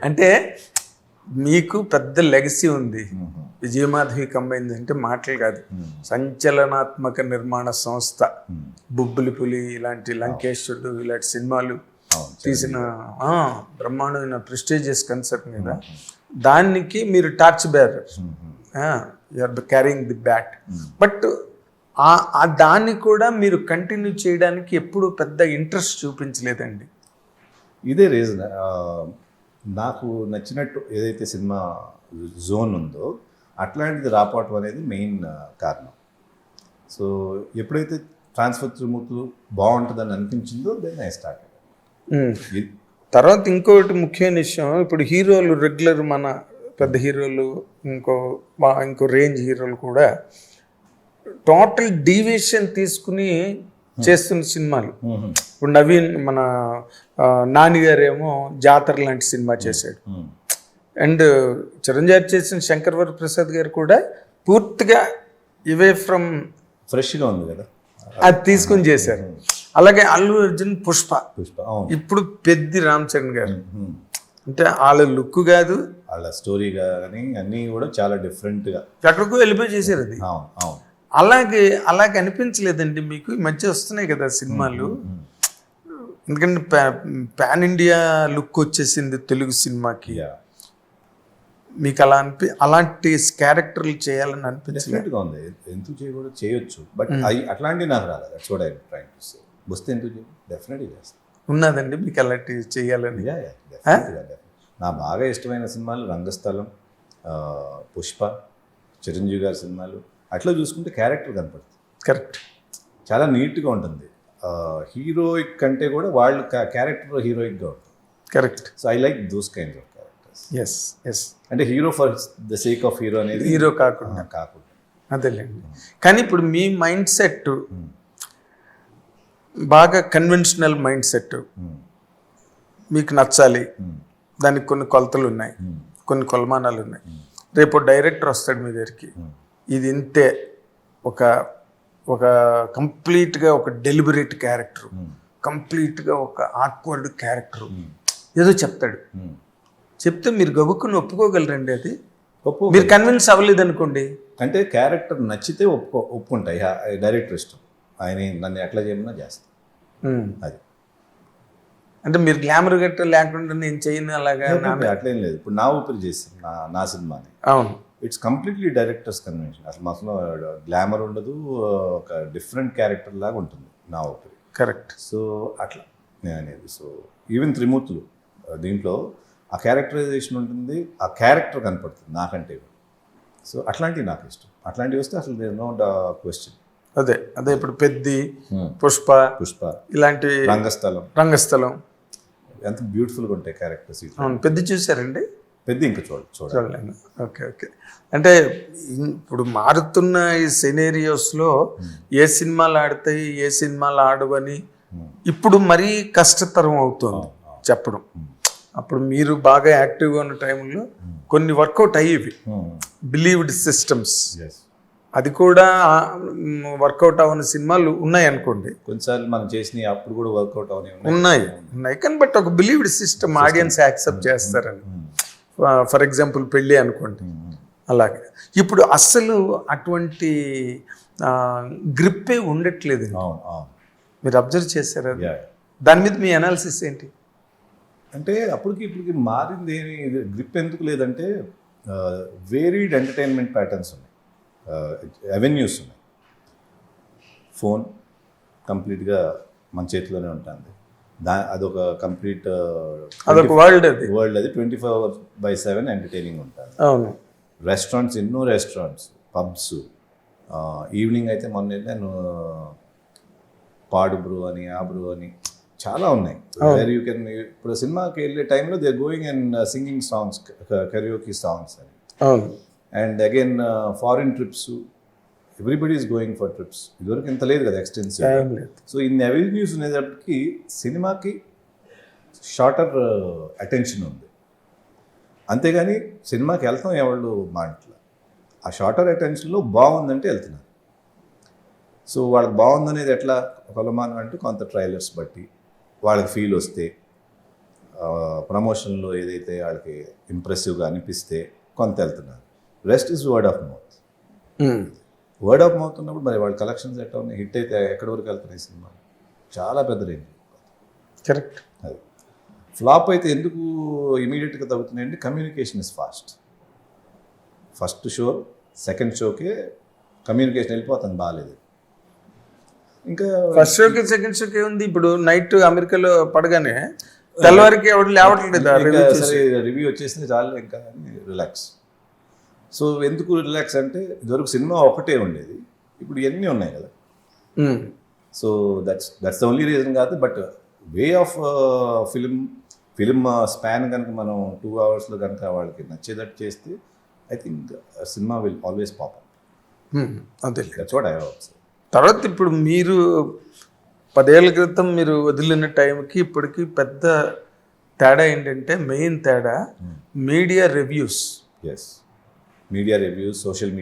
అంటే మీకు పెద్ద లెగసీ ఉంది. విజయమాధవి కంబైన్ అంటే మాటలు కాదు, సంచలనాత్మక నిర్మాణ సంస్థ. బుబ్బులి పులి ఇలాంటి, లంకేశ్వరుడు ఇలాంటి సినిమాలు తీసిన బ్రహ్మాండమైన ప్రెస్టీజియస్ కన్సర్ట్ మీద దానికి మీరు torch bearer, you're carrying the bat. But దాన్ని కూడా మీరు కంటిన్యూ చేయడానికి ఎప్పుడు పెద్ద ఇంట్రెస్ట్ చూపించలేదండి. ఇదే రీజన్. నాకు నచ్చినట్టు ఏదైతే సినిమా జోన్ ఉందో అట్లాంటిది రాపోవటం అనేది మెయిన్ కారణం. సో ఎప్పుడైతే ట్రాన్స్ఫర్ త్రిమూర్తులు బాగుంటుందని అనిపించిందో దెన్ ఐ స్టార్ట్. తర్వాత ఇంకోటి ముఖ్యమైన విషయం, ఇప్పుడు హీరోలు రెగ్యులర్ మన పెద్ద హీరోలు, ఇంకో రేంజ్ హీరోలు కూడా టోటల్ డీవియేషన్ తీసుకుని చేస్తున్న సినిమాలు. ఇప్పుడు నవీన్, మన నానిగారు ఏమో జాతర లాంటి సినిమా చేశాడు. అండ్ చిరంజీవి చేసిన శంకర్ వరప్రసాద్ గారు కూడా పూర్తిగా ఇవే ఫ్రమ్ ఫ్రెష్గా ఉంది కదా, అది తీసుకుని చేశారు. అలాగే అల్లు అర్జున్ పుష్ప, ఇప్పుడు పెద్ది రామ్ చరణ్ గారు. అంటే వాళ్ళ లుక్ కాదు, వాళ్ళ స్టోరీ కానీ అన్నీ కూడా చాలా డిఫరెంట్గా ఎక్కడికో వెళ్ళిపోయి చేశారు అది. అలాగే అనిపించలేదండి మీకు? ఈ మధ్య వస్తున్నాయి కదా సినిమాలు, ఎందుకంటే పాన్ ఇండియా లుక్ వచ్చేసింది తెలుగు సినిమాకి. మీకు అలాంటి క్యారెక్టర్లు చేయాలని అనిపించలేదుగా ఉంది. ఎందుకు చేయకూడదు, చేయొచ్చు, బట్ అట్లాంటివి నాకు రాలేదు. That's what I am trying to say. వస్తే ఎందుకు చేయదు, డెఫినెట్గా చేస్తాను. ఉన్నదండి మీకు అలాంటివి చేయాలని? నా బాగా ఇష్టమైన సినిమాలు రంగస్థలం, పుష్ప, చిరంజీవి గారి సినిమాలు. అట్లా చూసుకుంటే క్యారెక్టర్ కనపడుతుంది. కరెక్ట్, చాలా నీట్గా ఉంటుంది. హీరోయిక్ కంటే కూడా వాళ్ళు క్యారెక్టర్ హీరోయిక్గా ఉంటుంది. Correct. So I like those kind of characters. Yes yes. అంటే hero for the sake of hero అనేది హీరో కాకుండా అదేలేండి. కానీ ఇప్పుడు మీ మైండ్ సెట్ బాగా కన్వెన్షనల్ మైండ్ సెట్, మీకు నచ్చాలి, దానికి కొన్ని కొలతలు ఉన్నాయి, కొన్ని కొలమానాలు ఉన్నాయి. రేపు డైరెక్టర్ వస్తాడు మీ దగ్గరికి, ఇది ఇంతే, ఒక కంప్లీట్గా ఒక డెలిబరేట్ క్యారెక్టర్, కంప్లీట్గా ఒక ఆక్వర్డ్ క్యారెక్టర్ ఏదో చెప్తాడు. చెప్తే మీరు గబుక్కుని ఒప్పుకోగలరండి? అది మీరు కన్విన్స్ అవ్వలేదు అనుకోండి, అంటే క్యారెక్టర్ నచ్చితే ఒప్పుకుంటాయి. డైరెక్టర్ ఇష్టం, ఆయన నన్ను ఎట్లా చేయమన్నా చేస్తాను. అది అంటే మీరు గ్లామర్ గట్ట లేకుండా నేను చేయను అలాగా అట్లేం లేదు. ఇప్పుడు నా ఊపిరి చేస్తాను నా సినిమాని. అవును, ఇట్స్ కంప్లీట్లీ డైరెక్టర్స్ కన్వెన్షన్. అసలు అసలు గ్లామర్ ఉండదు, ఒక డిఫరెంట్ క్యారెక్టర్ లాగా ఉంటుంది నా ఊపిరి. కరెక్ట్. సో అట్లా నేను అనేది. సో ఈవెన్ త్రిమూర్తులు దీంట్లో ఆ క్యారెక్టరైజేషన్ ఉంటుంది, ఆ క్యారెక్టర్ కనపడుతుంది నాకంటే. సో అట్లాంటివి నాకు ఇష్టం. అట్లాంటివి వస్తే అసలు దేర్ నో క్వశ్చన్. అదే ఇప్పుడు పెద్ది, పుష్ప ఇలాంటి, రంగస్థలం ఎంత బ్యూటిఫుల్గా ఉంటాయి క్యారెక్టర్స్. పెద్ది చూసారండి? పెద్ద ఇంకా చూడలేను. ఓకే. అంటే ఇప్పుడు మారుతున్న ఈ సినేరియోస్లో ఏ సినిమాలు ఆడతాయి, ఏ సినిమాలు ఆడవని ఇప్పుడు మరీ కష్టతరం అవుతుంది చెప్పడం. అప్పుడు మీరు బాగా యాక్టివ్గా ఉన్న టైంలో కొన్ని వర్కౌట్ అయ్యేవి, బిలీవ్డ్ సిస్టమ్స్. అది కూడా వర్కౌట్ అవ్వని సినిమాలు ఉన్నాయి అనుకోండి. కొన్నిసార్లు మనం చేసినవి అప్పుడు కూడా వర్కౌట్ ఉన్నాయి కానీ బట్ ఒక బిలీవ్డ్ సిస్టమ్, ఆడియన్స్ యాక్సెప్ట్ చేస్తారని. ఫర్ ఎగ్జాంపుల్ పెళ్ళి అనుకోండి, అలాగే. ఇప్పుడు అస్సలు అటువంటి గ్రిప్పే ఉండట్లేదు. మీరు అబ్జర్వ్ చేశారా? దాని మీద మీ అనాలిసిస్ ఏంటి? అంటే ఇప్పటికి మారింది ఏమి గ్రిప్ ఎందుకు లేదంటే వేరీడ్ ఎంటర్టైన్మెంట్ ప్యాటర్న్స్ ఉన్నాయి, అవెన్యూస్ ఉన్నాయి. ఫోన్ కంప్లీట్గా మన చేతిలోనే ఉంటుంది. అదొక కంప్లీట్ వరల్డ్, అది 24/7 ఎంటర్టైనింగ్ ఉంటుంది. అవును. రెస్టారెంట్స్, ఎన్నో రెస్టారెంట్స్, పబ్స్. ఈవినింగ్ అయితే మొన్న నేను పాడు బ్రూ అని, ఆ బ్రూ అని చాలా ఉన్నాయి. వేర్ యూ కెన్, ఇప్పుడు సినిమాకి వెళ్ళే టైంలో they are going and singing songs, karaoke songs అని. And again foreign trips, everybody is going for trips. ఇదివరకు ఇంత లేదు కదా ఎక్స్టెన్సివ్. సో ఇన్ని అవెన్యూస్ ఉండేటప్పటికి సినిమాకి షార్టర్ అటెన్షన్ ఉంది. అంతేగాని సినిమాకి వెళ్తాం ఎవరు మాటలు, ఆ షార్టర్ అటెన్షన్లో బాగుందంటే వెళ్తున్నారు. సో వాళ్ళకి బాగుందనేది ఎట్లా కొలమానం అంటే కొంత ట్రైలర్స్ బట్టి వాళ్ళకి ఫీల్ వస్తే, ప్రమోషన్లో ఏదైతే వాళ్ళకి ఇంప్రెసివ్గా అనిపిస్తే కొంత వెళ్తున్నారు. Rest is word of mouth. Word of mouth ఉన్నప్పుడు మరి వాళ్ళ కలెక్షన్స్ ఎట్లా ఉన్నాయి, హిట్ అయితే ఎక్కడి వరకు వెళ్తున్నాయి సినిమా, చాలా పెద్ద రేంజ్. కరెక్ట్. అది ఫ్లాప్ అయితే ఎందుకు ఇమీడియట్గా తగ్గుతున్నాయండి? Communication is fast. First show second షోకే కమ్యూనికేషన్ వెళ్ళిపోతుంది, బాగాలేదు. ఇంకా ఫస్ట్ షోకి సెకండ్ షోకి ఉంది. ఇప్పుడు నైట్ అమెరికాలో పడగానే తెల్లవారికి ఎవరు లేవట్లేదు, సరే రివ్యూ వచ్చేసింది చాలు ఇంకా రిలాక్స్. సో ఎందుకు రిలాక్స్ అంటే ఇదివరకు సినిమా ఒకటే ఉండేది, ఇప్పుడు ఎన్ని ఉన్నాయి కదా. So that's the only reason కాదు. But way of film span కనుక మనం 2 అవర్స్లో కనుక వాళ్ళకి నచ్చేటట్టు చేస్తే I think cinema will always pop up. అదే that's what I have say. తర్వాత ఇప్పుడు మీరు 10 ఏళ్ల క్రితం మీరు వదిలిన టైంకి ఇప్పటికి పెద్ద తేడా ఏంటంటే, మెయిన్ తేడా media reviews. Yes, media reviews, social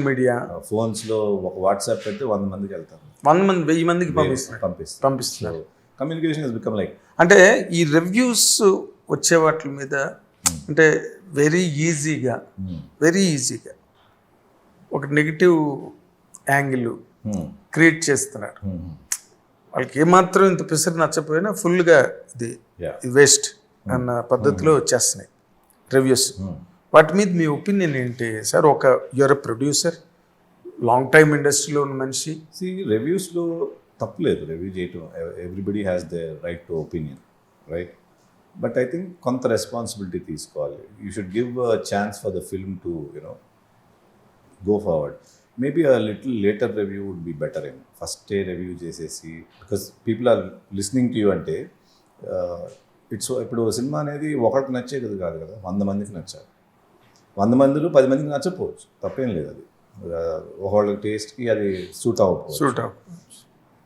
media, ఫోన్స్లో ఒక వాట్సాప్ పెడితే 100 మందికి వెళ్తారు, 100 మంది 1000 మందికి పంపిస్తున్నారు. Communication is become like. అంటే ఈ రివ్యూస్ వచ్చే వాటి మీద అంటే వెరీ ఈజీగా ఒక నెగిటివ్ యాంగిల్ క్రియేట్ చేస్తున్నారు. వాళ్ళకి ఏమాత్రం ఇంత పిసరు నచ్చపోయినా ఫుల్గా ఇది వేస్ట్ అన్న పద్ధతిలో వచ్చేస్తున్నాయి రివ్యూస్. వాటి మీద మీ ఒపీనియన్ ఏంటి సార్? ఒక యువర్ ప్రొడ్యూసర్, లాంగ్ టైమ్ ఇండస్ట్రీలో ఉన్న మనిషి. రివ్యూస్లో తప్పులేదు, రివ్యూ చేయటం. Everybody has the right to opinion, right? But I think కొంత రెస్పాన్సిబిలిటీ తీసుకోవాలి. You should give a chance for the film to go forward. Maybe a little later review would be better. First day review చేసేసి, because people are listening to you అంటే it's ఇప్పుడు cinema అనేది ఒకరికి నచ్చే కాదు కదా, 100 మందికి నచ్చాలి. 100 మందిలో 10 మందికి నచ్చకపోవచ్చు, తప్పేం లేదు. అది ఒకళ్ళ టేస్ట్కి అది సూట్ అవ్వకపోవచ్చు,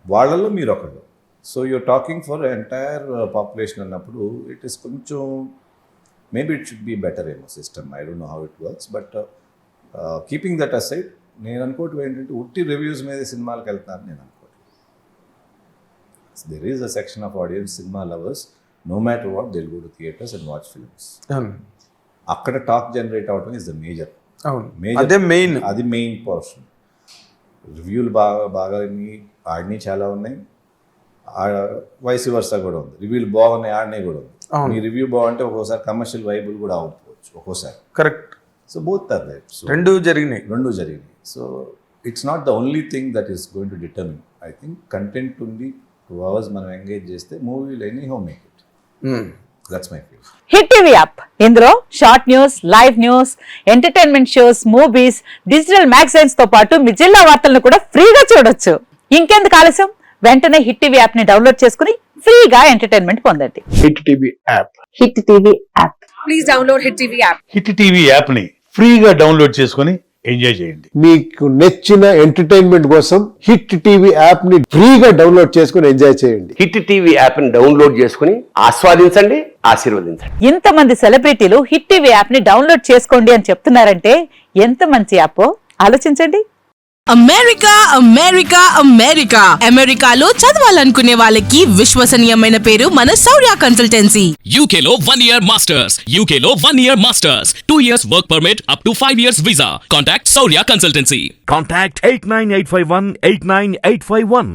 వాళ్ళల్లో మీరు ఒకళ్ళు. So you're talking for entire population అన్నప్పుడు ఇట్ ఈస్ కొంచెం maybe it should be better system. I don't know how it works. But keeping that aside, నేను అనుకోవటం ఏంటంటే ఉట్టి రివ్యూస్ మీద సినిమాలకు వెళ్తాను నేను అనుకోవట్లేదు. There is a section of audience, cinema lovers, no matter what they will go to theatres and watch films. అక్కడ టాక్ జనరేట్ అవడం ఇస్ ద మేజర్. అది మెయిన్ పోర్షన్. రివ్యూలు బాగా ఆడిని చాలా ఉన్నాయి, వైస్ వర్సా కూడా ఉంది. రివ్యూలు బాగున్నాయి, ఆడినాయి కూడా ఉంది. మీ రివ్యూ బాగుంటే ఒక్కోసారి కమర్షియల్ వైబుల్ కూడా అవ్వకపోవచ్చు ఒక్కోసారి. Correct. So both are that. రెండు జరిగినాయి. So it's not the only thing that is going to determine. I think content ఉండి 2 hours మనం ఎంగేజ్ చేస్తే మూవీలు anyhow make it. That's my feel. Hit TV app, ఇందులో short news, live news, entertainment shows, movies, digital magazines తో పాటు మీ జిల్లా వార్తలను కూడా ఫ్రీగా చూడొచ్చు. ఇంకెందుకు ఆలస్యం, వెంటనే హిట్ టీవీ యాప్ ని డౌన్లోడ్ చేసుకుని ఫ్రీగా ఎంటర్టైన్మెంట్ పొందండి. Hit TV app. Hit TV app. Please download hit TV app. Hit TV app ని ఫ్రీగా డౌన్లోడ్ చేసుకుని ఎంజాయ్ చేయండి. మీకు నచ్చిన ఎంటర్టైన్మెంట్ కోసం హిట్ టీవీ యాప్ ని ఫ్రీగా డౌన్లోడ్ చేసుకుని ఎంజాయ్ చేయండి. హిట్ టీవీ యాప్ ని డౌన్లోడ్ చేసుకుని ఆస్వాదించండి, ఆశీర్వదించండి. ఇంతమంది సెలబ్రిటీలు హిట్ టీవీ యాప్ ని డౌన్లోడ్ చేసుకోండి అని చెప్తున్నారంటే ఎంత మంచి యాప్ ఆలోచించండి. అమెరికా అమెరికా అమెరికా అమెరికాలో చదవాలనుకునే వాళ్ళకి విశ్వసనీయమైన పేరు మన శౌర్య కన్సల్టెన్సీ. UK లో 1 year masters. UK లో 1 year masters. 2 years work permit up to 5 years visa. Contact Saurya Consultancy. Contact 89851 89851.